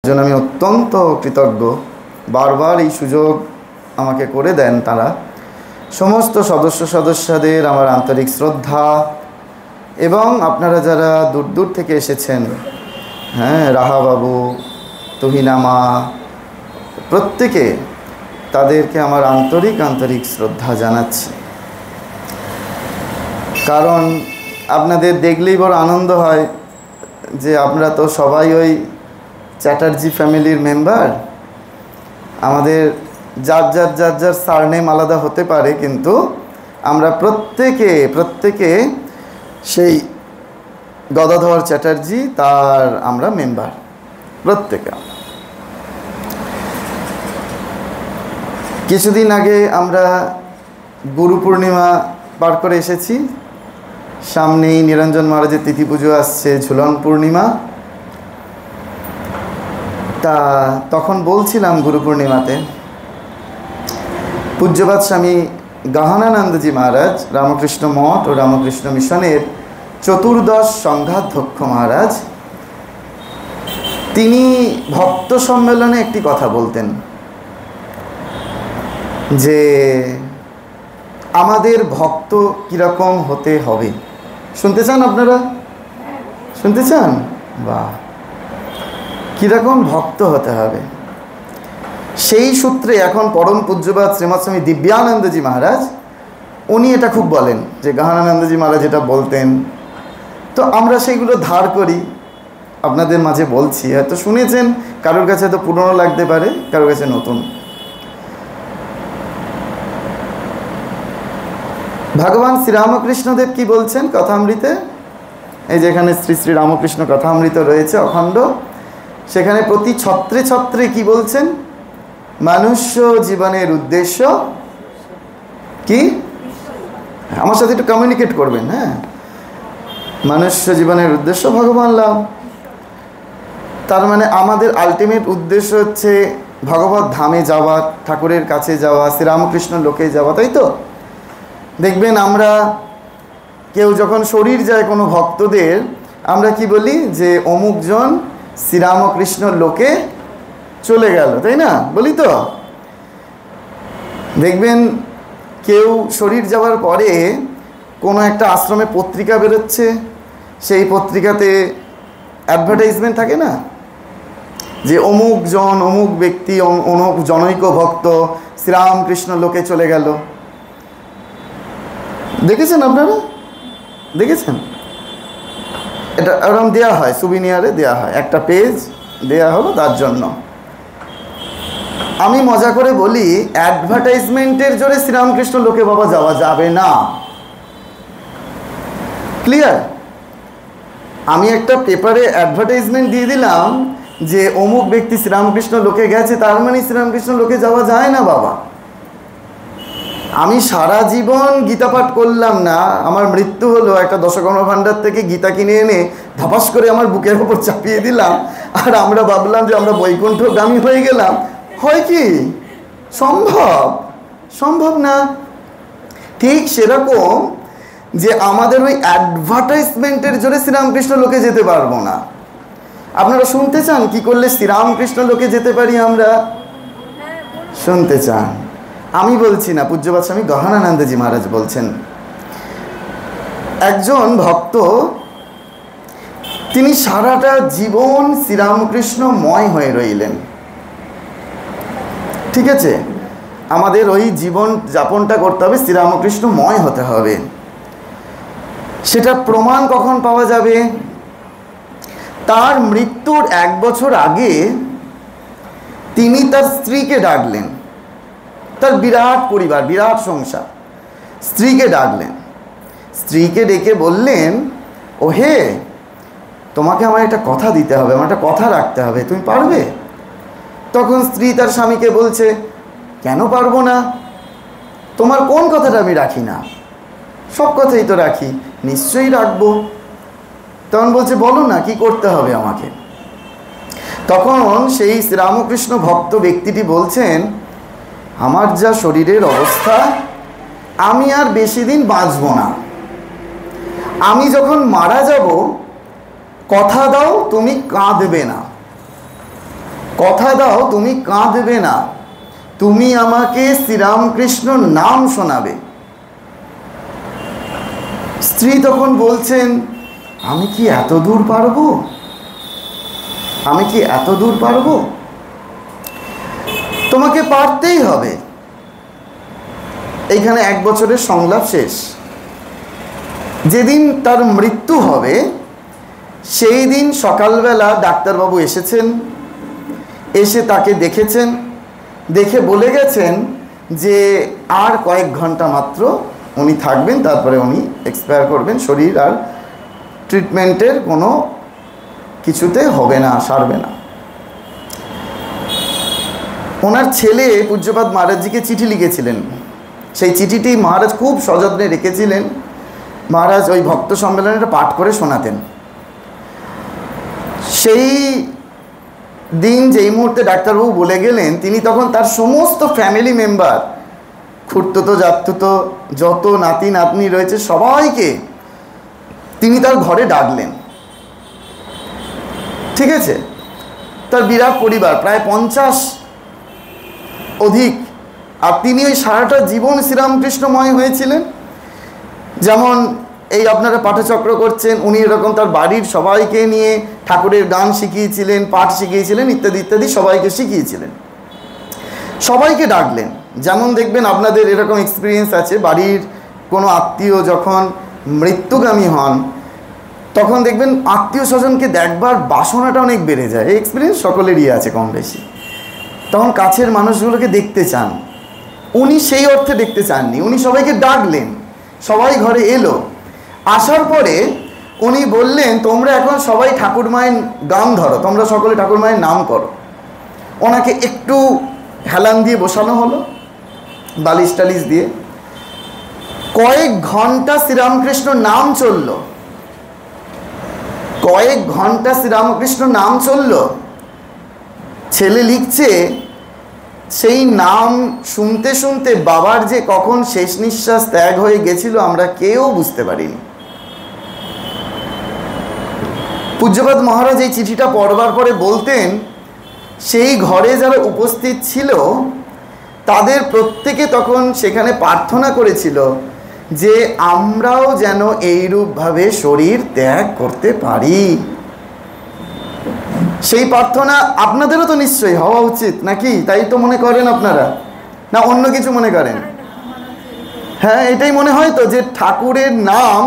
জন্য আমি অত্যন্ত কৃতজ্ঞ। বারবার এই সুযোগ আমাকে করে দেন তারা। সমস্ত সদস্যদের আমার আন্তরিক শ্রদ্ধা, এবং আপনারা যারা দূর দূর থেকে এসেছেন, হ্যাঁ, রাহা বাবু, তুহিনা মা, প্রত্যেকে, তাদেরকে আমার আন্তরিক শ্রদ্ধা জানাচ্ছি। কারণ আপনাদের দেখলেই বড় আনন্দ হয় যে আপনারা তো সবাই ওই চ্যাটার্জি ফ্যামিলির মেম্বার। আমাদের যার সারনেম আলাদা হতে পারে, কিন্তু আমরা প্রত্যেকে সেই গদাধর চ্যাটার্জি তার আমরা মেম্বার, প্রত্যেকে। কিছুদিন আগে আমরা গুরু পূর্ণিমা পার করে এসেছি। সামনেই নিরঞ্জন মহারাজের তিথি পুজো আসছে, ঝুলন পূর্ণিমা। তা তখন বলছিলাম গুরু পূর্ণিমাতে পূজ্যপাদ স্বামী গহনানন্দজি মহারাজ, রামকৃষ্ণ মঠ ও রামকৃষ্ণ মিশনের চতুর্দশ সংঘাধ্যক্ষ মহারাজ, তিনি ভক্ত সম্মেলনে একটি কথা বলতেন যে আমাদের ভক্ত কীরকম হতে হবে। শুনতে চান আপনারা? শুনতে চান? বাহ, কীরকম ভক্ত হতে হবে। সেই সূত্রে এখন পরম পূজ্যপাদ শ্রীমৎ স্বামী দিব্যানন্দজি মহারাজ, উনি এটা খুব বলেন যে গহনানন্দজি মহারাজ এটা বলতেন। তো আমরা সেইগুলো ধার করি, আপনাদের মাঝে বলছি। হয়তো শুনেছেন, কারোর কাছে হয়তো পুরনো লাগতে পারে, কারোর কাছে নতুন। ভগবান শ্রীরামকৃষ্ণদেব কি বলছেন কথামৃতে? এই যেখানে শ্রী শ্রী রামকৃষ্ণ কথামৃত রয়েছে অখণ্ড, সেখানে প্রতি ছত্রে কি বলছেন? মনুষ্য জীবনের উদ্দেশ্য কি? আমার সাথে একটু কমিউনিকেট করবেন। হ্যাঁ, মনুষ্য জীবনের উদ্দেশ্য ভগবান লাভ। তার মানে আমাদের আলটিমেট উদ্দেশ্য হচ্ছে ভগবত ধামে যাওয়া, ঠাকুরের কাছে যাওয়া, শ্রীরামকৃষ্ণ লোকে যাওয়া, তাই তো? দেখবেন আমরা কেউ যখন শরীর যায় কোনো ভক্তদের, আমরা কি বলি যে অমুকজন শ্রীরামকৃষ্ণ লোকে চলে গেল, তাই না? বলি তো। দেখবেন কেউ শরীর যাওয়ার পরে কোনো একটা আশ্রমে পত্রিকা বেরোচ্ছে, সেই পত্রিকাতে অ্যাডভার্টাইজমেন্ট থাকে না, যে অমুক ব্যক্তি, অমুক জনৈক ভক্ত শ্রীরামকৃষ্ণ লোকে চলে গেল। দেখেছেন আপনারা? দেখেছেন? এটা এরকম দেওয়া হয়, সুবিনিয়ারে দেওয়া হয়, একটা পেজ দেওয়া হলো তার জন্য। আমি মজা করে বলি, অ্যাডভার্টাইজমেন্টের জোরে শ্রীরামকৃষ্ণ লোকে বাবা যাওয়া যাবে না। ক্লিয়ার? আমি একটা পেপারে অ্যাডভার্টাইজমেন্ট দিয়ে দিলাম যে অমুক ব্যক্তি শ্রীরামকৃষ্ণ লোকে গেছে, তার মানে শ্রীরামকৃষ্ণ লোকে যাওয়া যায় না বাবা। আমি সারা জীবন গীতা পাঠ করলাম না, আমার মৃত্যু হলো, একটা দশকর্মা ভাণ্ডার থেকে গীতা কিনে এনে ধাপাস করে আমার বুকের ওপর চাপিয়ে দিলাম, আর আমরা ভাবলাম যে আমরা বৈকুণ্ঠগামী হয়ে গেলাম। হয় কি? সম্ভব না। ঠিক সেরকম যে আমাদের ওই অ্যাডভার্টাইজমেন্টের জোরে শ্রীরামকৃষ্ণ লোকে যেতে পারবো না। আপনারা শুনতে চান কি করলে শ্রীরামকৃষ্ণ লোকে যেতে পারি আমরা? শুনতে চান? আমি বলছি না, পূজ্যপাদ স্বামী গহনানন্দজি মহারাজ বলছেন। একজন ভক্ত, তিনি সারাটা জীবন শ্রীরামকৃষ্ণময় হয়ে রইলেন। ঠিক আছে, আমাদের ওই জীবন যাপনটা করতে হবে, শ্রীরামকৃষ্ণময় হতে হবে। সেটা প্রমাণ কখন পাওয়া যাবে? তার মৃত্যুর 1 বছর আগে তিনি তার স্ত্রীকে ডাকলেন, তার বিরাট পরিবার, বিরাট সংসার, স্ত্রীকে ডাকলেন। স্ত্রীকে ডেকে বললেন, ও হে, তোমাকে আমার একটা কথা দিতে হবে, আমার একটা কথা রাখতে হবে, তুমি পারবে? তখন স্ত্রী তার স্বামীকে বলছে, কেন পারবো না? তোমার কোন কথাটা আমি রাখি না? সব কথাই তো রাখি, নিশ্চয়ই রাখবো। তখন বলছে, বলো না কি করতে হবে আমাকে। তখন সেই শ্রীরামকৃষ্ণ ভক্ত ব্যক্তিটি বলছেন, আমার যা শরীরের অবস্থা, আমি আর বেশি দিন বাঁচব না। আমি যখন মারা যাব, কথা দাও তুমি কাঁদবে না। কথা দাও তুমি কাঁদবে না, তুমি আমাকে শ্রীরামকৃষ্ণ নাম শোনাবে। স্ত্রী তখন বলছেন, আমি কি এত দূর পারবো, আমি কি এত দূর পারবো? তোমাকে পারতেই হবে। এইখানে 1 বছরের সংলাপ শেষ। যেদিন তার মৃত্যু হবে সেই দিন সকালবেলা ডাক্তারবাবু এসেছেন, এসে তাকে দেখেছেন, দেখে বলে গেছেন যে আর কয়েক ঘন্টা মাত্র উনি থাকবেন, তারপরে উনি এক্সপায়ার করবেন, শরীর আর ট্রিটমেন্টের কোনো কিছুতে হবে না, সারবে না। ওনার ছেলে পূজ্যপাদ মহারাজজিকে চিঠি লিখেছিলেন, সেই চিঠিটি মহারাজ খুব সযত্নে রেখেছিলেন। মহারাজ ওই ভক্ত সম্মেলনে পাঠ করে শোনাতেন। সেই দিন যেই মুহূর্তে ডাক্তারবাবু বলে গেলেন, তিনি তখন তার সমস্ত ফ্যামিলি মেম্বার, খুড়তুতো জাতুতো যত নাতি নাতনি রয়েছে সবাইকে তিনি তার ঘরে ডাকলেন। ঠিক আছে, তার বিরাট পরিবার, প্রায় 50 অধিক। আর তিনি ওই সারাটা জীবন শ্রীরামকৃষ্ণময় হয়েছিলেন। যেমন এই আপনারা পাঠচক্র করছেন, উনি এরকম তার বাড়ির সবাইকে নিয়ে ঠাকুরের গান শিখিয়েছিলেন, পাঠ শিখিয়েছিলেন, ইত্যাদি ইত্যাদি সবাইকে শিখিয়েছিলেন। সবাইকে ডাকলেন। যেমন দেখবেন আপনাদের এরকম এক্সপিরিয়েন্স আছে, বাড়ির কোনো আত্মীয় যখন মৃত্যুগামী হন তখন দেখবেন আত্মীয় স্বজনকে দেখবার বাসনাটা অনেক বেড়ে যায়। এই এক্সপিরিয়েন্স সকলেরই আছে কম বেশি। তখন কাছের মানুষগুলোকে দেখতে চান। উনি সেই অর্থে দেখতে চাননি, উনি সবাইকে ডাকলেন, সবাই ঘরে এলো। আসার পরে উনি বললেন, তোমরা এখন সবাই ঠাকুর মায়ের গান ধরো, তোমরা সকলে ঠাকুর মায়ের নাম করো। ওনাকে একটু হেলান দিয়ে বসানো হলো, বালিশ টালিশ দিয়ে। কয়েক ঘন্টা শ্রীরামকৃষ্ণ নাম চলল, কয়েক ঘন্টা শ্রীরামকৃষ্ণ নাম চলল। ছেলে লিখছে, সেই নাম শুনতে শুনতে বাবার যে কখন শেষ নিঃশ্বাস ত্যাগ হয়ে গেছিল আমরা কেউ বুঝতে পারিনি। পূজ্যপাদ মহারাজ এই চিঠিটা পড়বার পরে বলতেন, সেই ঘরে যারা উপস্থিত ছিল তাদের প্রত্যেকে তখন সেখানে প্রার্থনা করেছিল যে আমরাও যেন এইরূপভাবে শরীর ত্যাগ করতে পারি। সেই প্রার্থনা আপনাদেরও তো নিশ্চয়ই হওয়া উচিত নাকি? তাই তো মনে করেন আপনারা, না অন্য কিছু মনে করেন? হ্যাঁ, এটাই মনে হয় তো, যে ঠাকুরের নাম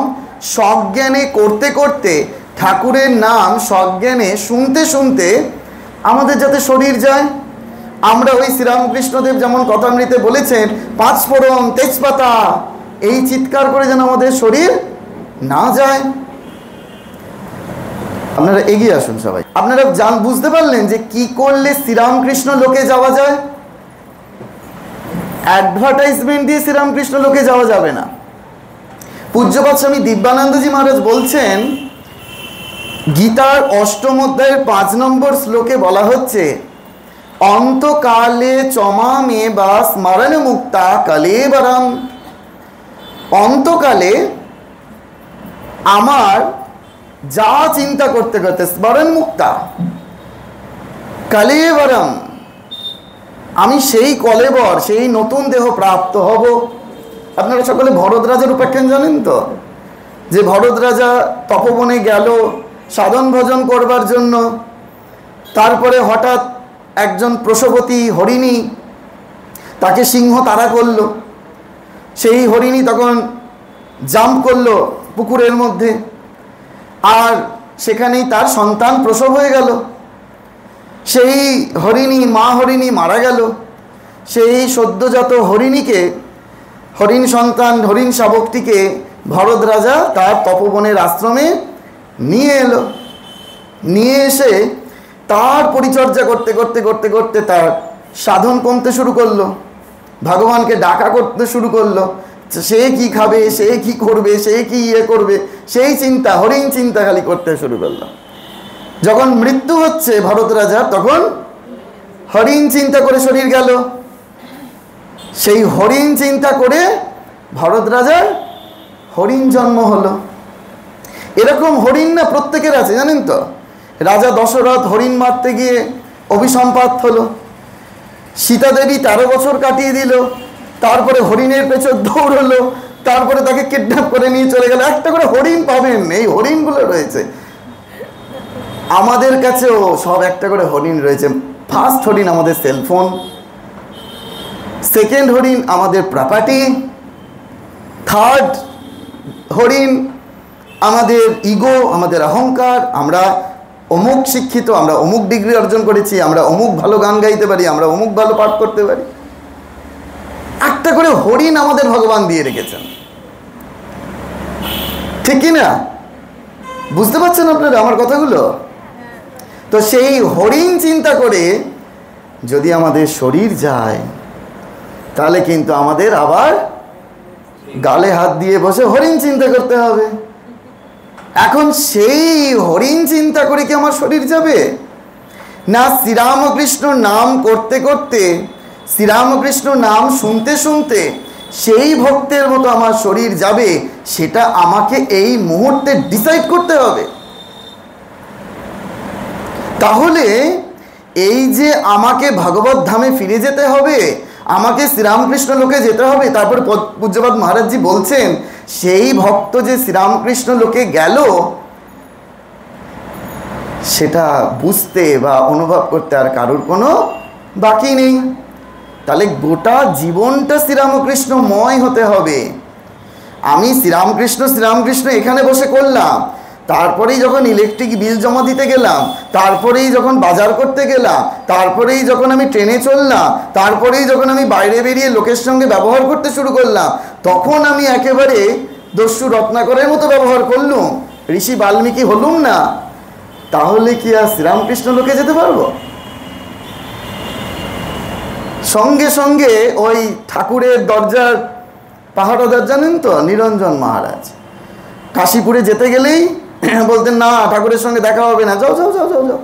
সজ্ঞানে করতে করতে, ঠাকুরের নাম সজ্ঞানে শুনতে শুনতে আমাদের যাতে শরীর যায়। আমরা ওই শ্রীরামকৃষ্ণদেব যেমন কথামৃতে বলেছেন, 5 ফোড়ন তেজপাতা, এই চিৎকার করে যেন আমাদের শরীর না যায়। আপনারা এগিয়ে আসুন সবাই। আপনারা বুঝতে পারলেন যে কি করলে শ্রীরামকৃষ্ণ লোকে যাওয়া যায়? অ্যাডভার্টাইজমেন্ট দিয়ে শ্রীরামকৃষ্ণ লোকে যাওয়া যাবে না। পূজ্যপাদ স্বামী দিব্যানন্দজি মহারাজ বলছেন, গীতার 8ম অধ্যায়ের 5 নম্বর শ্লোকে বলা হচ্ছে, অন্তকালে চমামে বা স্মরণ মুক্তা কলেবরম। অন্তকালে আমার যা চিন্তা করতে করতে, স্মরণ মুক্তা কলেবরম, আমি সেই কলেবর, সেই নতুন দেহ প্রাপ্ত হব। আপনারা সকলে ভরত রাজার উপাখ্যান জানেন তো, যে ভরত রাজা তপবনে গেল সাধন ভজন করবার জন্য। তারপরে হঠাৎ একজন প্রসবতী হরিণী, তাকে সিংহ তাড়া করল। সেই হরিণী তখন জাম্প করলো পুকুরের মধ্যে, আর সেখানেই তার সন্তান প্রসব হয়ে গেল। সেই হরিণী, মা হরিণী মারা গেল। সেই সদ্যজাত হরিণীকে, হরিণ সন্তান, হরিণ শাবকটিকে ভরত রাজা তার তপবনের আশ্রমে নিয়ে এলো। নিয়ে এসে তার পরিচর্যা করতে করতে করতে করতে তার সাধন কমতে শুরু করলো, ভগবানকে ডাকা করতে শুরু করলো। সে কি খাবে, সে কি করবে, সে কি করবে, সেই চিন্তা, হরিণ চিন্তা খালি করতে শুরু করলো। যখন মৃত্যু হচ্ছে ভরত রাজার, তখন হরিণ চিন্তা করে শরীর গেল। সেই হরিণ চিন্তা করে ভরত রাজার হরিণ জন্ম হলো। এরকম হরিণ না প্রত্যেকের আছে, জানেন তো? রাজা দশরথ হরিণ মারতে গিয়ে অভিসম্পাত হলো। সীতা দেবী 13 বছর কাটিয়ে দিল, তারপরে হরিণের পেছন দৌড়লো, তারপরে তাকে কিডন্যাপ করে নিয়ে চলে গেল। একটা করে হরিণ পাবেন, এই হরিণগুলো রয়েছে আমাদের কাছেও, সব একটা করে হরিণ রয়েছে। ফার্স্ট হরিণ আমাদের সেলফোন, সেকেন্ড হরিণ আমাদের প্রপার্টি, থার্ড হরিণ আমাদের ইগো, আমাদের অহংকার। আমরা অমুক শিক্ষিত, আমরা অমুক ডিগ্রি অর্জন করেছি, আমরা অমুক ভালো গান গাইতে পারি, আমরা অমুক ভালো পাঠ করতে পারি। একটা করে হরিণ আমাদের ভগবান দিয়ে রেখেছেন, ঠিক কি না? বুঝতে পারছেন আপনারা আমার কথাগুলো? তো সেই হরিণ চিন্তা করে যদি আমাদের শরীর যায়, তাহলে কিন্তু আমাদের আবার গালে হাত দিয়ে বসে হরিণ চিন্তা করতে হবে। এখন সেই হরিণ চিন্তা করে কি আমার শরীর যাবে? না, শ্রীরামকৃষ্ণ নাম করতে করতে, শ্রীরামকৃষ্ণ নাম শুনতে শুনতে সেই ভক্তের মতো আমার শরীর যাবে, সেটা আমাকে এই মুহূর্তে ডিসাইড করতে হবে। তাহলে এই যে আমাকে ভগবত ধামে ফিরে যেতে হবে, আমাকে শ্রীরামকৃষ্ণ লোকে যেতে হবে, তারপর পূজ্যপাদ মহারাজজি বলছেন সেই ভক্ত যে শ্রীরামকৃষ্ণ লোকে গেল, সেটা বুঝতে বা অনুভব করতে আর কারোর কোনো বাকি নেই। তাহলে গোটা জীবনটা শ্রীরামকৃষ্ণময় হতে হবে। আমি শ্রীরামকৃষ্ণ শ্রীরামকৃষ্ণ এখানে বসে করলাম, তারপরেই যখন ইলেকট্রিক বিল জমা দিতে গেলাম, তারপরেই যখন বাজার করতে গেলাম, তারপরেই যখন আমি ট্রেনে চললাম, তারপরেই যখন আমি বাইরে বেরিয়ে লোকের সঙ্গে ব্যবহার করতে শুরু করলাম, তখন আমি একেবারে দস্যু রত্নাকরের মতো ব্যবহার করলুম, ঋষি বাল্মীকি হলুম না। তাহলে কি আর শ্রীরামকৃষ্ণ লোকে যেতে পারবো? সঙ্গে সঙ্গে ওই ঠাকুরের দরজার পাহারাদার জানেন তো, নিরঞ্জন মহারাজ, কাশীপুরে যেতে গেলেই বলতেন না ঠাকুরের সঙ্গে দেখা হবে না, যাও যাও যাও যাও যাও।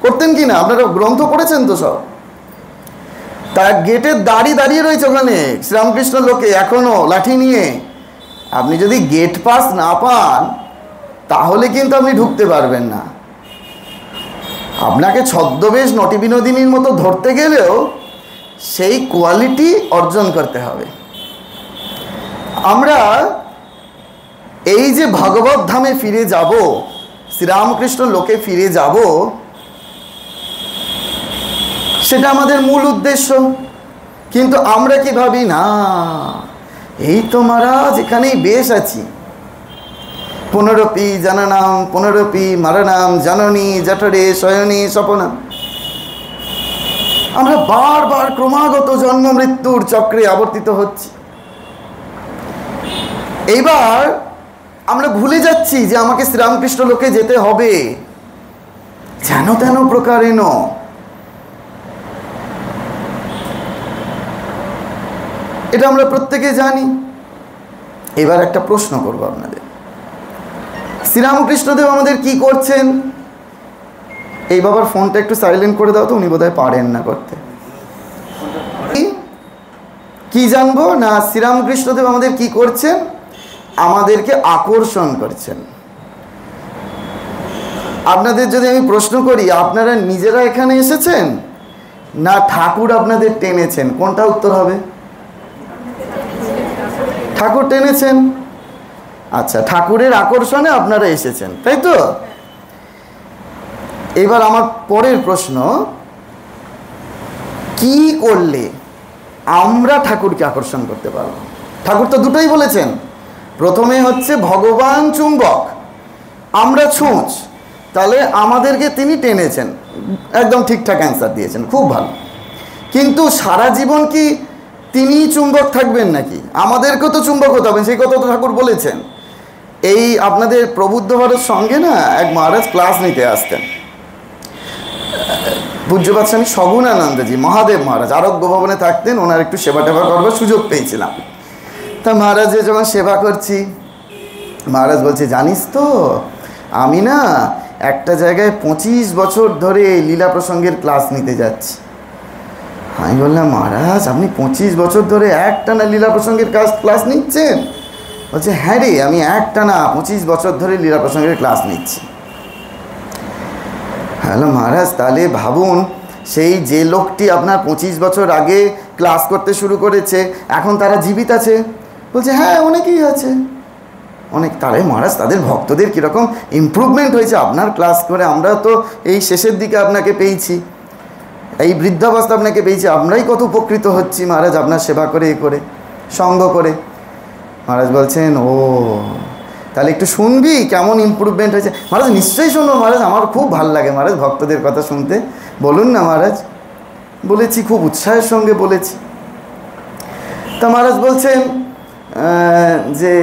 করতেন কি না? আপনারা গ্রন্থ পড়েছেন তো সব। তার গেটের দাঁড়িয়ে রয়েছে ওখানে শ্রীরামকৃষ্ণ লোকে এখনো লাঠি নিয়ে। আপনি যদি গেট পাস না পান, তাহলে কিন্তু আপনি ঢুকতে পারবেন না। আপনাকে ছদ্মবেশ নটি বিনোদিনীর মতো ধরতে গেলেও সেই কোয়ালিটি অর্জন করতে হবে। আমরা এই যে ভগবত ধামে ফিরে যাব, শ্রীরামকৃষ্ণ লোকে ফিরে যাব, সেটা আমাদের মূল উদ্দেশ্য। কিন্তু আমরা কি ভাবি, না এই তো মহারাজ এখানেই বেশ আছি, পুনরপি জানানাম পুনরপি মারণাম জননী জঠরে শয়নী স্বপনাম। আমরা বারবার ক্রমাগত জন্ম মৃত্যুর চক্রে আবর্তিত হচ্ছি। এইবার আমরা ভুলে যাচ্ছি যে আমাকে শ্রীরামকৃষ্ণ লোকে যেতে হবে, যেন তেন প্রকারেণ। এটা আমরা প্রত্যেকে জানি। এবার একটা প্রশ্ন করব আপনাদের, শ্রীরামকৃষ্ণদেব আমাদের কি করছেন? এই বাবার ফোনটা একটু সাইলেন্ট করে দাও তো, উনি বোধহয় পারেন না করতে। কি জানবো না, শ্রীরামকৃষ্ণদেব আমাদের কি করছেন? আমাদেরকে আকর্ষণ করছেন। আপনাদের যদি আমি প্রশ্ন করি, আপনারা নিজেরা এখানে এসেছেন না ঠাকুর আপনাদের টেনেছেন, কোনটা উত্তর হবে? ঠাকুর টেনেছেন। আচ্ছা, ঠাকুরের আকর্ষণে আপনারা এসেছেন, তাই তো? এবার আমার পরের প্রশ্ন, কি করলে আমরা ঠাকুরকে আকর্ষণ করতে পারবো? ঠাকুর তো দুটোই বলেছেন। প্রথমে হচ্ছে ভগবান চুম্বক, আমরা ছুঁচ, তাহলে আমাদেরকে তিনি টেনেছেন। একদম ঠিকঠাক অ্যান্সার দিয়েছেন, খুব ভালো। কিন্তু সারা জীবন কি তিনি চুম্বক থাকবেন নাকি? আমাদেরকেও তো চুম্বক হতে হবে, সেই কথা তো ঠাকুর বলেছেন। এই আপনাদের প্রবুদ্ধ ভারত সঙ্গে না এক মহারাজ ক্লাস নিতে আসতেন, পূজ্যপাদ স্বামী সগুণানন্দজি মহাদেব মহারাজ আরোগ্য ভবনে থাকতেন। ওনার একটু সেবা টেবা করবার সুযোগ পেয়েছিলাম। তা মহারাজে যখন সেবা করছি, মহারাজ বলছে, জানিস তো আমি না একটা জায়গায় 25 বছর ধরে লীলা প্রসঙ্গের ক্লাস নিতে যাচ্ছি। আমি বললাম, মহারাজ আপনি 25 বছর ধরে একটানা লীলা প্রসঙ্গের ক্লাস নিচ্ছেন? বলছে, হ্যাঁ রে, আমি একটানা 25 বছর ধরে লীলা প্রসঙ্গের ক্লাস নিচ্ছি। হ্যালো মহারাজ, তাহলে ভাবুন সেই যে লোকটি আপনার 25 বছর আগে ক্লাস করতে শুরু করেছে এখন তারা জীবিত আছে? বলছে হ্যাঁ অনেকেই আছে, অনেক। তাহলে মহারাজ তাদের ভক্তদের কীরকম ইমপ্রুভমেন্ট হয়েছে আপনার ক্লাস করে। আমরা তো এই শেষের দিকে আপনাকে পেয়েছি, এই বৃদ্ধাবস্থা আপনাকে পেয়েছি, আমরাই কত উপকৃত হচ্ছি মহারাজ আপনার সেবা করে, এ করে, সঙ্গ করে। মহারাজ বলছেন ও তাহলে একটু শুনবি কেমন ইমপ্রুভমেন্ট হয়েছে? মহারাজ নিশ্চয়ই শুনবো মহারাজ, আমার খুব ভালো লাগে মহারাজ ভক্তদের কথা শুনতে, বলুন না মহারাজ। বলেছি, খুব উৎসাহের সঙ্গে বলেছি। তা মহারাজ বলছেন যে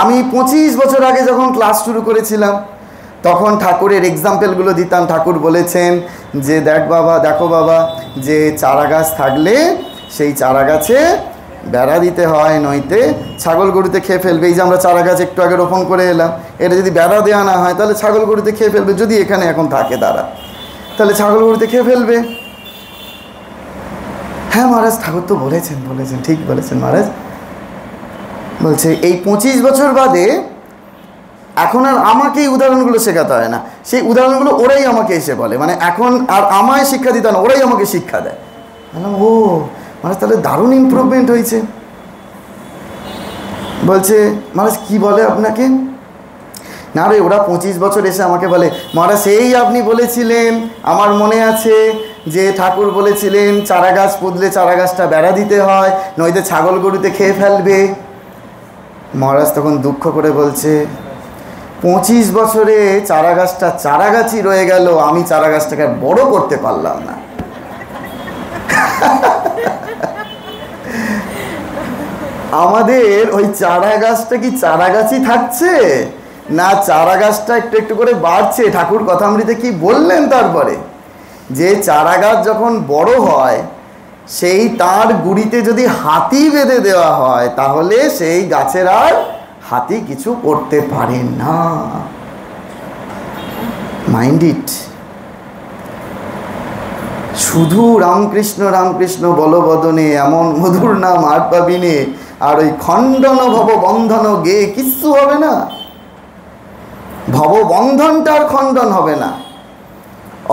আমি 25 বছর আগে যখন ক্লাস শুরু করেছিলাম তখন ঠাকুরের এক্সাম্পলগুলো দিতাম। ঠাকুর বলেছেন যে দেখো বাবা যে চারা গাছ থাকলে সেই চারা গাছে বেড়া দিতে হয়, নইতে ছাগল গরুতে খেয়ে ফেলবে। এই যে আমরা চারা গাছ একটু আগে রোপণ করে এলাম, এটা যদি বেড়া দেওয়া না হয় তাহলে ছাগল গরুতে খেয়ে ফেলবে, যদি এখানে এখন থাকে তারা, তাহলে ছাগল গরুতে খেয়ে ফেলবে। হ্যাঁ মহারাজ ঠাকুর তো বলেছেন, ঠিক বলেছেন মহারাজ। বলছে এই 25 বছর বাদে এখন আর আমাকে এই উদাহরণগুলো শেখাতে হয় না, সেই উদাহরণগুলো ওরাই আমাকে এসে বলে, মানে এখন আর আমায় শিক্ষা দিতে না, ওরাই আমাকে শিক্ষা দেয়। বললাম ও মহারাজ তাহলে দারুণ ইমপ্রুভমেন্ট হয়েছে। বলছে মহারাজ কি বলে আপনাকে? না রে ওরা 25 বছর এসে আমাকে বলে মহারাজ সেই আপনি বলেছিলেন, আমার মনে আছে যে ঠাকুর বলেছিলেন চারা গাছ পুঁতলে চারা গাছটা বেড়া দিতে হয়, নইতে ছাগল গরুতে খেয়ে ফেলবে। মহারাজ তখন দুঃখ করে বলছে 25 বছরে চারা গাছটা চারা গাছই রয়ে গেল, আমি চারা গাছটাকে বড় করতে পারলাম না। আমাদের ওই চারা গাছটা কি চারা গাছই থাকছে না চারা গাছটা একটু একটু করে বাড়ছে? ঠাকুর কথামৃতে কি বললেন তারপরে যে চারা গাছ যখন বড় হয় সেই তার গুড়িতে যদি হাতি বেঁধে দেওয়া হয় তাহলে সেই গাছের আর হাতি কিছু করতে পারে না। Mind it. শুধু রামকৃষ্ণ রামকৃষ্ণ বলবদনে এমন মধুর নাম আর পাবিনে, আর ওই খণ্ডন ভববন্ধন গে কিচ্ছু হবে না, ভববন্ধনটার খণ্ডন হবে না।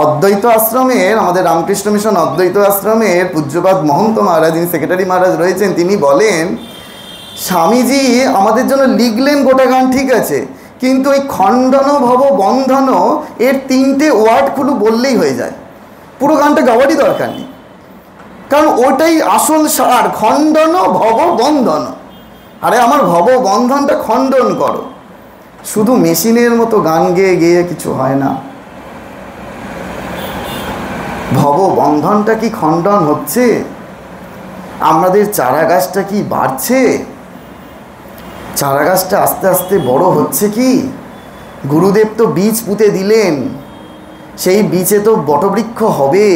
অদ্বৈত আশ্রমের, আমাদের রামকৃষ্ণ মিশন অদ্বৈত আশ্রমের পূজ্যপাদ মহন্ত মহারাজ, যিনি সেক্রেটারি মহারাজ রয়েছেন, তিনি বলেন স্বামীজি আমাদের জন্য লিখলেন গোটা গান ঠিক আছে, কিন্তু ওই খণ্ডন ভব বন্ধন এর 3টে ওয়ার্ড খুলু বললেই হয়ে যায়, পুরো গানটা গাওয়ারই দরকার নেই, কারণ ওটাই আসল সার, খণ্ডন ভব বন্ধন। আরে আমার ভব বন্ধনটা খণ্ডন করো। শুধু মেশিনের মতো গান গেয়ে গেয়ে কিছু হয় না। ভব বন্ধনটা কি খণ্ডন হচ্ছে? আমাদের চারা গাছটা কি বাড়ছে? চারা গাছটা আস্তে আস্তে বড় হচ্ছে কি? গুরুদেব তো বীজ পুঁতে দিলেন, সেই বীজে তো বটবৃক্ষ হবে।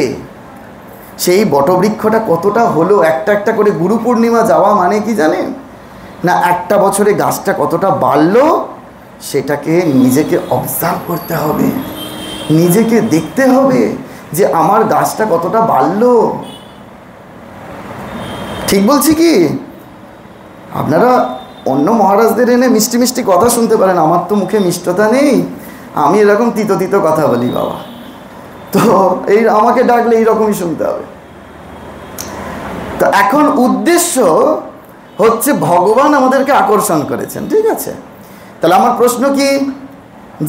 সেই বটবৃক্ষটা কতটা হলো, একটা একটা করে গুরু পূর্ণিমা যাওয়া মানে কি জানেন না? একটা বছরে গাছটা কতটা বাড়লো সেটাকে নিজেকে অবজার্ভ করতে হবে, নিজেকে দেখতে হবে যে আমার গাছটা কতটা বাড়লো। ঠিক বলছি কি? আপনারা অন্য মহারাজদের এনে মিষ্টি মিষ্টি কথা শুনতে পারেন, আমার তো মুখে মিষ্টতা নেই, আমি এরকম তিতো তিতো কথা বলি বাবা, তো এই আমাকে ডাকলে এইরকমই শুনতে হবে। তো এখন উদ্দেশ্য হচ্ছে ভগবান আমাদেরকে আকর্ষণ করেছেন, ঠিক আছে? তাহলে আমার প্রশ্ন কি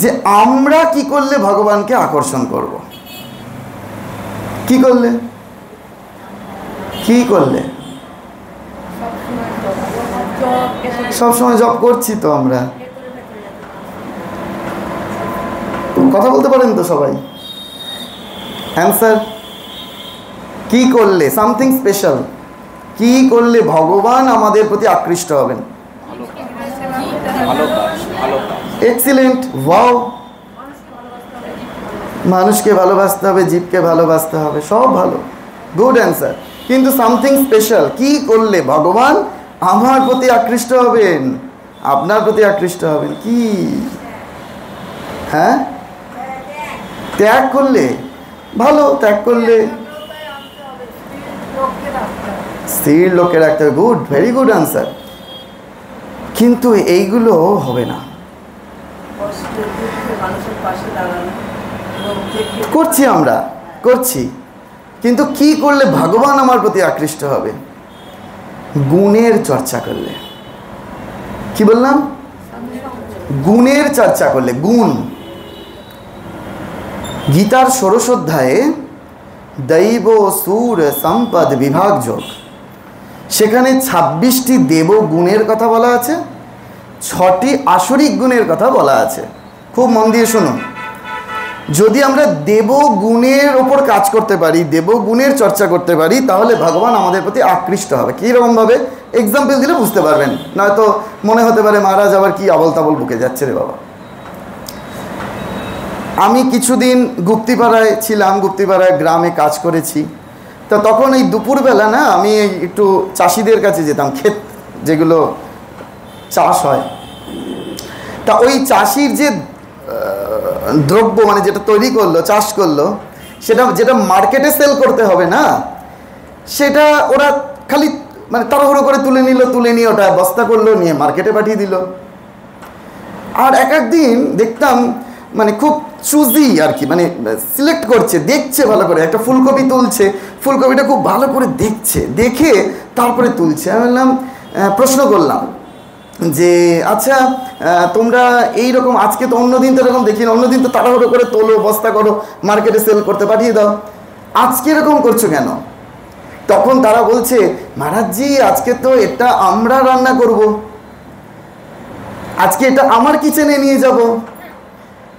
যে আমরা কি করলে ভগবানকে আকর্ষণ করব? কি করলে? কি করলে? সবসময় জব করছি তো আমরা। কথা বলতে পারেন তো সবাই? অ্যান্সার কি করলে? Something special. কি করলে ভগবান আমাদের প্রতি আকৃষ্ট হবেন? Excellent, wow. মানুষকে ভালোবাসতে হবে, জীবকে ভালোবাসতে হবে, সব ভালো, গুড অ্যান্সার। কিন্তু সামথিং স্পেশাল, কি করলে ভগবান আমার প্রতি আকৃষ্ট হবেন, আপনার প্রতি আকৃষ্ট হবেন? কি? হ্যাঁ, ত্যাগ করলে ভালো, ত্যাগ করলে স্থির লোকে রাখতে হবে, গুড, ভেরি গুড অ্যান্সার। কিন্তু এইগুলো হবে না। করছি, আমরা করছি, কিন্তু কি করলে ভগবান আমার প্রতি আকৃষ্ট হবে? গুণের চর্চা করলে। কি বললাম? গুণের চর্চা করলে। গুণ, গীতার ষোড়শ অধ্যায়ে দৈব সুর সম্পদ বিভাগ যোগ, সেখানে 26টি দেব গুণের কথা বলা আছে, 6টি আসরিক গুণের কথা বলা আছে। খুব মন দিয়ে শুনুন। যদি আমরা দেবগুণের ওপর কাজ করতে পারি, দেবগুণের চর্চা করতে পারি, তাহলে ভগবান আমাদের প্রতি আকৃষ্ট হবে। কীরকমভাবে? এক্সাম্পল দিলে বুঝতে পারবেন, নয়তো মনে হতে পারে মহারাজ আবার কি আবল তাবল বুকে যাচ্ছে রে বাবা। আমি কিছুদিন গুপ্তিপাড়ায় ছিলাম, গুপ্তিপাড়ায় গ্রামে কাজ করেছি। তো তখন এই দুপুরবেলা না আমি একটু চাষিদের কাছে যেতাম, ক্ষেত যেগুলো চাষ হয়, তা ওই চাষির যে দ্রব্য মানে যেটা তৈরি করলো, চাষ করলো, সেটা যেটা মার্কেটে সেল করতে হবে না, সেটা ওরা খালি মানে তাড়াহুড়ো করে তুলে নিল, তুলে নিয়ে ওটা বস্তা করলো, নিয়ে মার্কেটে পাঠিয়ে দিল। আর এক একদিন দেখতাম মানে খুব চুজি আর কি, মানে সিলেক্ট করছে, দেখছে ভালো করে, একটা ফুলকপি তুলছে, ফুলকপিটা খুব ভালো করে দেখছে, দেখে তারপরে তুলছে। আমি বললাম, প্রশ্ন করলাম যে আচ্ছা তোমরা এই রকম, আজকে তো অন্যদিন তো এরকম দেখি না, অন্যদিন তো তাড়াহুড়ো করে তোলো, বস্তা করো, মার্কেটে সেল করতে পাঠিয়ে দাও, আজকে এরকম করছো কেন? তখন তারা বলছে, মহারাজজি আজকে তো এটা আমরা রান্না করব, আজকে এটা আমার কিচেনে নিয়ে যাব।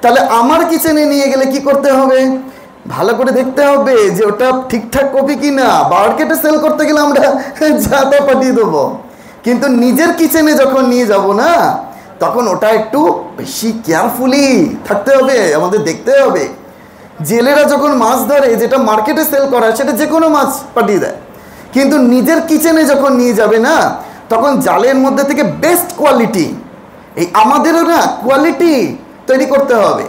তাহলে আমার কিচেনে নিয়ে গেলে কি করতে হবে? ভালো করে দেখতে হবে যে ওটা ঠিকঠাক কপি কিনা। মার্কেটে সেল করতে গেলে আমরা যা তা পাঠিয়ে দেবো, কিন্তু নিজের কিচেনে যখন নিয়ে যাব না, তখন ওটা একটু বেশি কেয়ারফুলি থাকতে হবে, আমাদের দেখতে হবে। জেলেরা যখন মাছ ধরে, যেটা মার্কেটে সেল করা সেটা যে কোনো মাছ পাঠিয়ে দেয়, কিন্তু নিজের কিচেনে যখন নিয়ে যাবে না, তখন জালের মধ্যে থেকে বেস্ট কোয়ালিটি, এই আমাদেরও না কোয়ালিটি তৈরি করতে হবে।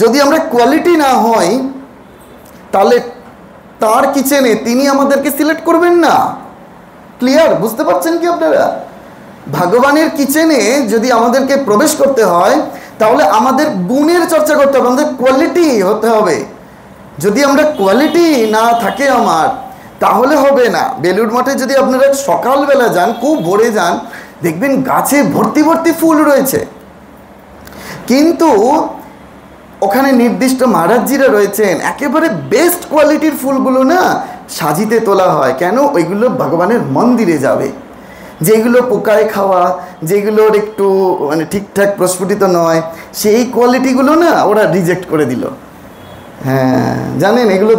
যদি আমরা কোয়ালিটি না হই, তাহলে তার কিচেনে তিনি আমাদেরকে সিলেক্ট করবেন না। ক্লিয়ার? বুঝতে পারছেন কি আপনারা? ভগবানের কিচেনে যদি আমাদেরকে প্রবেশ করতে হয়, তাহলে আমাদের গুণের চর্চা করতে হবে, আমাদের কোয়ালিটি হতে হবে। যদি আমরা কোয়ালিটি না থাকে আমার, তাহলে হবে না। বেলুড় মঠে যদি আপনারা সকালবেলা যান, খুব ভোরে যান, দেখবেন গাছে ভর্তি ভর্তি ফুল রয়েছে, কিন্তু ওখানে নির্দিষ্ট মহারাজজিরা রয়েছেন, একেবারে বেস্ট কোয়ালিটির ফুলগুলো না সাজিতে তোলা হয়। কেন? ওইগুলো ভগবানের মন্দিরে যাবে। যেগুলো পোকায় খাওয়া, যেগুলোর একটু মানে ঠিকঠাক প্রস্ফুটিত নয়, সেই কোয়ালিটিগুলো না ওরা রিজেক্ট করে দিল। হ্যাঁ জানেন, এগুলো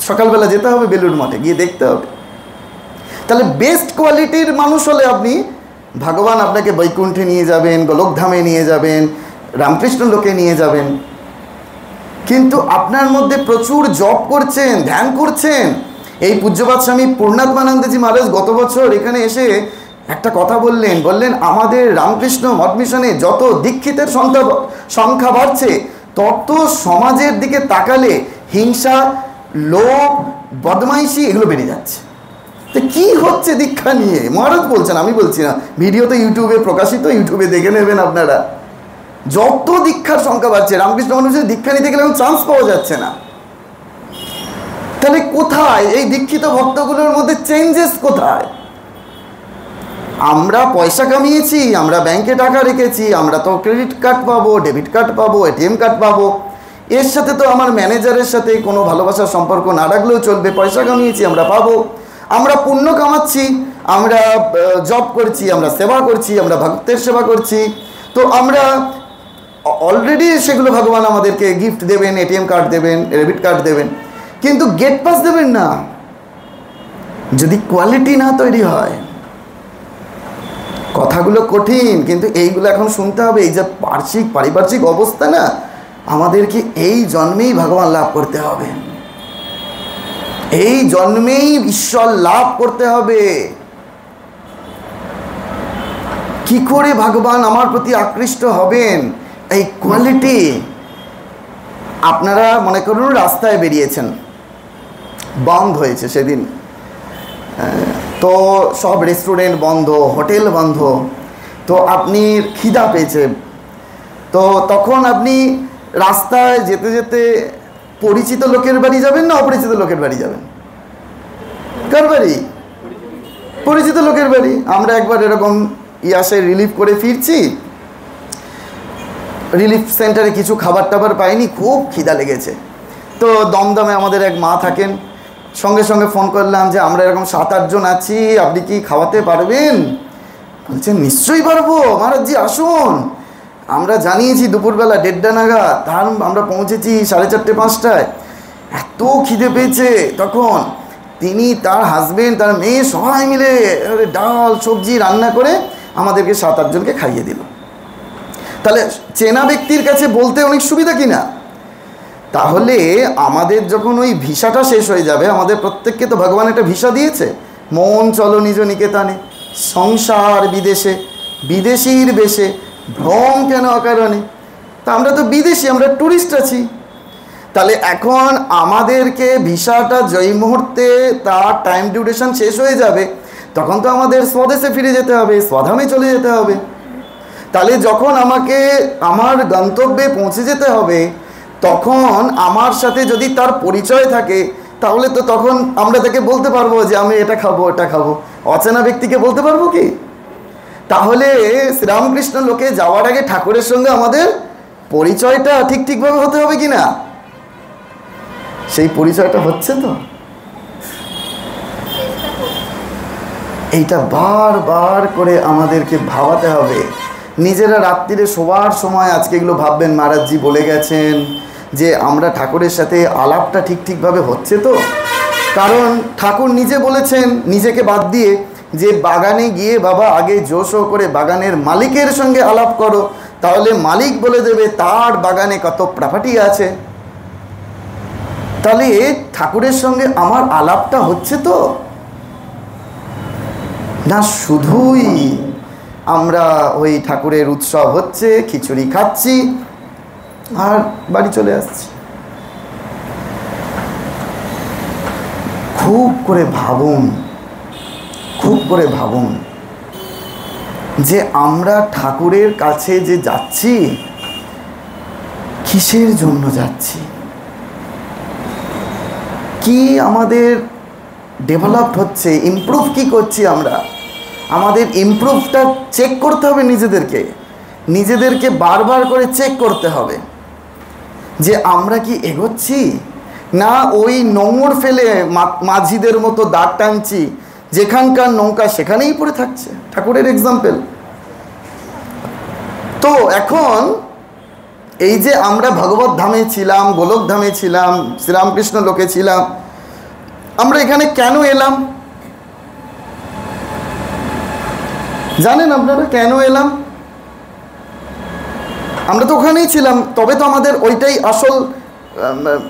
সকালবেলা যেতে হবে বেলুড় মঠে, গিয়ে দেখতে হবে। তাহলে বেস্ট কোয়ালিটির মানুষ হলে আপনি, ভগবান আপনাকে বৈকুণ্ঠে নিয়ে যাবেন, গোলকধামে নিয়ে যাবেন, রামকৃষ্ণ লোকে নিয়ে যাবেন। কিন্তু আপনার মধ্যে প্রচুর জপ করছেন, ধ্যান করছেন। এই পূজ্যপাদ স্বামী পূর্ণাত্মানন্দজি মহারাজ গত বছর এখানে এসে একটা কথা বললেন, আমাদের রামকৃষ্ণ মঠ মিশনে যত দীক্ষিতের সংখ্যা বাড়ছে, তত সমাজের দিকে তাকালে হিংসা, লোভ, বদমাইশি এগুলো বেড়ে যাচ্ছে। তো কি হচ্ছে দীক্ষা নিয়ে? মহারাজ বলছেন, আমি বলছি না, ভিডিও তো ইউটিউবে প্রকাশিত, ইউটিউবে দেখে নেবেন আপনারা। যত দীক্ষার সংখ্যা বাড়ছে, রামকৃষ্ণ মানুষের দীক্ষা নিতে গেলে এখন চান্স পাওয়া যাচ্ছে না। তাহলে কোথায় এই দীক্ষিত ভক্তগুলোর মধ্যে চেঞ্জেস কোথায়? আমরা পয়সা কামিয়েছি, আমরা ব্যাংকে টাকা রেখেছি, আমরা তো ক্রেডিট কার্ড পাবো, ডেবিট কার্ড পাবো, এটিএম কার্ড পাবো, এর সাথে তো আমার ম্যানেজারের সাথে কোনো ভালোবাসার সম্পর্ক না রাখলেও চলবে। পয়সা কামিয়েছি, আমরা পাবো, আমরা পুণ্য কামাচ্ছি, আমরা জব করছি, আমরা সেবা করছি, আমরা ভক্তের সেবা করছি, তো আমরা অলরেডি সেগুলো ভগবান আমাদেরকে গিফট দেবেন, এটিএম কার্ড দেবেন, ডেবিট কার্ড দেবেন, কিন্তু গেট পাস দেবেন না যদি কোয়ালিটি না তৈরি হয়। কথাগুলো কঠিন, কিন্তু এইগুলো এখন শুনতে হবে। এই যে পারিপার্শ্বিক অবস্থা না, আমাদেরকে এই জন্মেই ভগবান লাভ করতে হবে, এই জন্মেই ঈশ্বর লাভ করতে হবে। কি করে ভগবান আমার প্রতি আকৃষ্ট হবেন? এই কোয়ালিটি। আপনারা মনে করুন রাস্তায় বেরিয়েছেন, বন্ধ হয়েছে সেদিন, তো সব রেস্টুরেন্ট বন্ধ, হোটেল বন্ধ, তো আপনি খিদা পেয়েছে, তো তখন আপনি রাস্তায় যেতে যেতে পরিচিত লোকের বাড়ি যাবেন না অপরিচিত লোকের বাড়ি যাবেন? কার বাড়ি? পরিচিত লোকের বাড়ি। আমরা একবার এরকম ইয়াসে রিলিফ করে ফিরছি, রিলিফ সেন্টারে কিছু খাবার টাবার পাইনি, খুব খিদা লেগেছে। তো দমদমে আমাদের এক মা থাকেন, সঙ্গে সঙ্গে ফোন করলাম যে আমরা এরকম 7-8 জন আছি, আপনি কি খাওয়াতে পারবেন? বলছেন নিশ্চয়ই পারবো মহারাজজি, আসুন। আমরা জানিয়েছি দুপুরবেলা 1:30 নাগাদ, তার আমরা পৌঁছেছি 4:30-5টায়। এত খিদে পেয়েছে তখন তিনি, তার হাজবেন্ড, তার মেয়ে সবাই মিলে ডাল সবজি রান্না করে আমাদেরকে 7-8 জনকে খাইয়ে দিল। তাহলে চেনা ব্যক্তির কাছে বলতে অনেক সুবিধা কিনা? তাহলে আমাদের যখন ওই ভিসাটা শেষ হয়ে যাবে, আমাদের প্রত্যেককে তো ভগবান একটা ভিসা দিয়েছে, মন চলো নিজ নিকেতনে, সংসার বিদেশে, বিদেশির বেশে ভ্রম কেন অকারণে। তা আমরা তো বিদেশি, আমরা ট্যুরিস্ট আছি। তাহলে এখন আমাদেরকে ভিসাটা যেই মুহূর্তে তার টাইম ডিউরেশন শেষ হয়ে যাবে, তখন তো আমাদের স্বদেশে ফিরে যেতে হবে, স্বধামে চলে যেতে হবে। তাহলে যখন আমাকে আমার গন্তব্যে পৌঁছে যেতে হবে, তখন আমার সাথে যদি তার পরিচয় থাকে, তাহলে তো তখন আমরা তাকে বলতে পারবো যে আমি এটা খাবো এটা খাবো। অচেনা ব্যক্তিকে বলতে পারবো কি? তাহলে শ্রীরামকৃষ্ণ লোকে যাওয়ার আগে ঠাকুরের সঙ্গে আমাদের পরিচয়টা ঠিকভাবে হতে হবে কি না? সেই পরিচয়টা হচ্ছে তো? এইটা বারবার করে আমাদেরকে ভাবাতে হবে। নিজেরা রাত্রিরে শোবার সময় আজকে এগুলো ভাববেন, মহারাজজি বলে গেছেন যে আমরা ঠাকুরের সাথে আলাপটা ঠিকভাবে হচ্ছে তো? কারণ ঠাকুর নিজে বলেছেন, নিজেকে বাদ দিয়ে, যে বাগানে গিয়ে বাবা আগে জোশো করে বাগানের মালিকের সঙ্গে আলাপ করো, তাহলে মালিক বলে দেবে তার বাগানে কত প্রপার্টি আছে। তাহলে ঠাকুরের সঙ্গে আমার আলাপটা হচ্ছে তো? না শুধুই আমরা ওই ঠাকুরের উৎসব হচ্ছে, খিচুড়ি খাচ্ছি আর বাড়ি চলে আসছি। খুব করে ভাবুন, খুব করে ভাবুন যে আমরা ঠাকুরের কাছে যে যাচ্ছি, কিসের জন্য যাচ্ছি, কি আমাদের ডেভেলপ হচ্ছে, ইমপ্রুভ কি করছি আমরা। আমাদের ইমপ্রুভটা চেক করতে হবে, নিজেদেরকে বারবার করে চেক করতে হবে যে আমরা কি এগোচ্ছি, না ওই নোঙর ফেলে মাঝিদের মতো দাঁড় টানছি, যেখানকার নৌকা সেখানেই পড়ে থাকছে। ঠাকুরের এক্সাম্পল তো। এখন এই যে আমরা ভগবত ধামে ছিলাম, গোলক ধামে ছিলাম, শ্রীরামকৃষ্ণ লোকে ছিলাম, আমরা এখানে কেন এলাম জানেন আপনারা? কেন এলাম? আমরা তো ওখানেই ছিলাম, তবে তো আমাদের ওইটাই আসল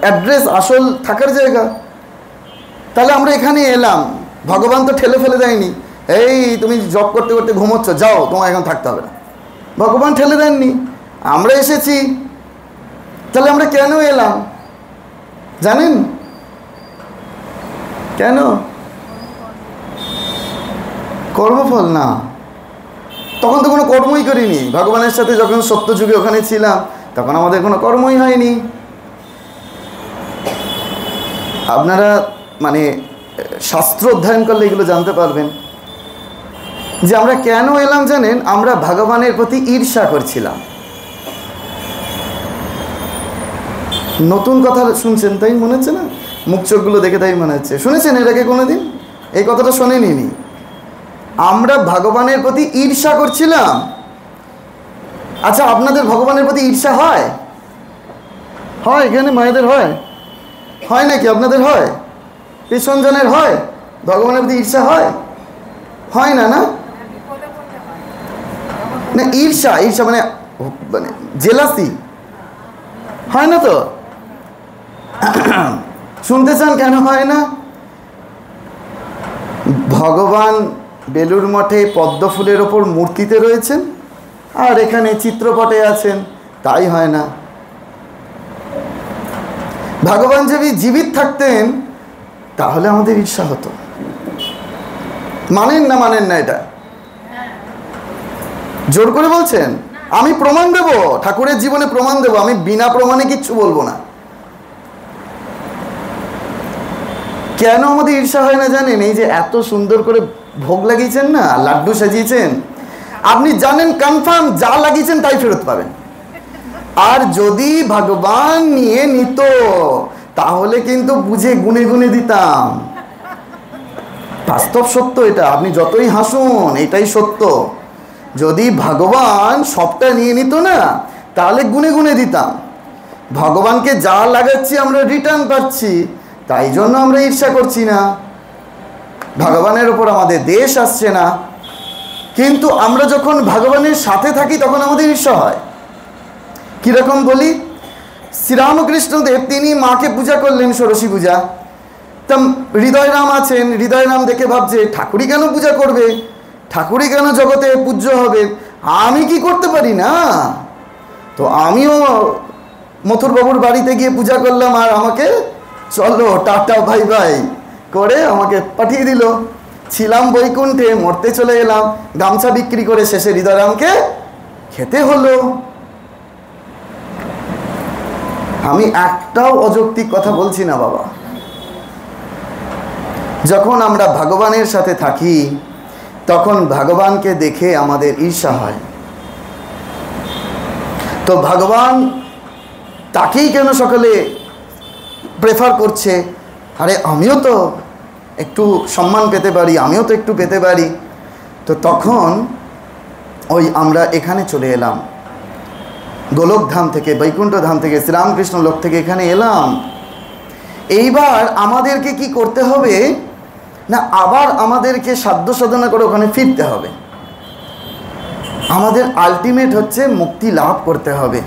অ্যাড্রেস, আসল থাকার জায়গা। তাহলে আমরা এখানে এলাম, ভগবান তো ঠেলে ফেলে দেয়নি, এই তুমি জব করতে করতে ঘুমোচ্ছ, যাও তোমার এখন থাকতে হবে না। ভগবান ঠেলে দেননি, আমরা এসেছি। তাহলে আমরা কেন এলাম জানেন? কেন? কর্মফল না, তখন তো কোনো কর্মই করিনি। ভগবানের সাথে যখন সত্যযুগে ওখানে ছিলাম, তখন আমাদের কোনো কর্মই হয়নি। আপনারা মানে শাস্ত্র অধ্যয়ন করলে এগুলো জানতে পারবেন যে আমরা কেন এলাম জানেন? আমরা ভগবানের প্রতি ঈর্ষা করছিলাম। নতুন কথা শুনছেন তাই মনে হচ্ছে না? মুখ চোখগুলো দেখে তাই মনে হচ্ছে। শুনেছেন এর আগে কোনোদিন? এই কথাটা শোনেনি। আমরা ভগবানের প্রতি ঈর্ষা করছিলাম। আচ্ছা, আপনাদের ভগবানের প্রতি ঈর্ষা হয়? হয়? এখানে মায়েদের হয়? হয় নাকি? আপনাদের হয়? পেছনজনের হয়? ভগবানের প্রতি ঈর্ষা হয়? হয় না? না না ঈর্ষা, ঈর্ষা মানে জেলাসি হয় না তো? শুনতে চান কেন হয় না? ভগবান বেলুড় মঠে পদ্ম ফুলের ওপর মূর্তিতে রয়েছেন, আর এখানে চিত্রপটে আছেন, তাই হয় না। ভগবান যদি জীবিত থাকতেন তাহলে আমাদের ঈর্ষা হতো। মানেন না এটা? জোর করে বলছেন? আমি প্রমাণ দেব, ঠাকুরের জীবনে প্রমাণ দেব, আমি বিনা প্রমাণে কিচ্ছু বলবো না। কেন আমাদের ঈর্ষা হয় না জানেন? এই যে এত সুন্দর করে ভোগ লাগিয়েছেন না, লাড্ডু সাজিয়েছেন, আপনি জানেন কনফার্ম যা লাগিয়েছেন তাই ফেরত পাবেন। আর যদি ভগবান নিয়ে নিত তাহলে কিন্তু বুঝে গুনে গুনে দিতাম। বাস্তব সত্য এটা, আপনি যতই হাসুন এটাই সত্য। যদি ভগবান সবটা নিয়ে নিত না তাহলে গুনে গুনে দিতাম। ভগবানকে যা লাগাচ্ছি আমরা রিটার্ন পাচ্ছি, তাই জন্য আমরা ঈর্ষা করছি না। ভগবানের ওপর আমাদের দেশ আসছে না, কিন্তু আমরা যখন ভগবানের সাথে থাকি তখন আমাদের ঈর্ষা হয়। কীরকম বলি, শ্রীরামকৃষ্ণদেব তিনি মাকে পূজা করলেন ষোড়শী পূজা, তা হৃদয়রাম আছেন, হৃদয়রাম দেখে ভাবছে ঠাকুরই কেন পূজা করবে, ঠাকুরই কেন জগতে পূজ্য হবে, আমি কি করতে পারি না? তো আমিও মথুরবাবুর বাড়িতে গিয়ে পূজা করলাম, আর আমাকে চলো টাটা ভাই ভাই করে আমাকে পাঠিয়ে দিল। ছিলাম বৈকুণ্ঠে, মরতে চলে এলাম, গামছা বিক্রি করে শেষে হৃদয়রামকে খেতে হলো। আমি একটাও অযৌক্তিক কথা বলছি না বাবা। যখন আমরা ভগবানের সাথে থাকি তখন ভগবানকে দেখে আমাদের ঈর্ষা হয়। তো ভগবান তাকেই কেন সকলে প্রেফার করছে, আরে আমিও তো একটু সম্মান পেতে পারি, আমিও তো একটু পেতে পারি। তো তখন ওই আমরা এখানে চলে এলাম, গোলকধাম থেকে, বৈকুণ্ঠ ধাম থেকে, শ্রীরামকৃষ্ণ লোক থেকে এখানে এলাম। এইবার আমাদেরকে কি করতে হবে না, আবার আমাদেরকে সাধ্য সাধনা করে ওখানে ফিরতে হবে। আমাদের আলটিমেট হচ্ছে মুক্তি লাভ করতে হবে।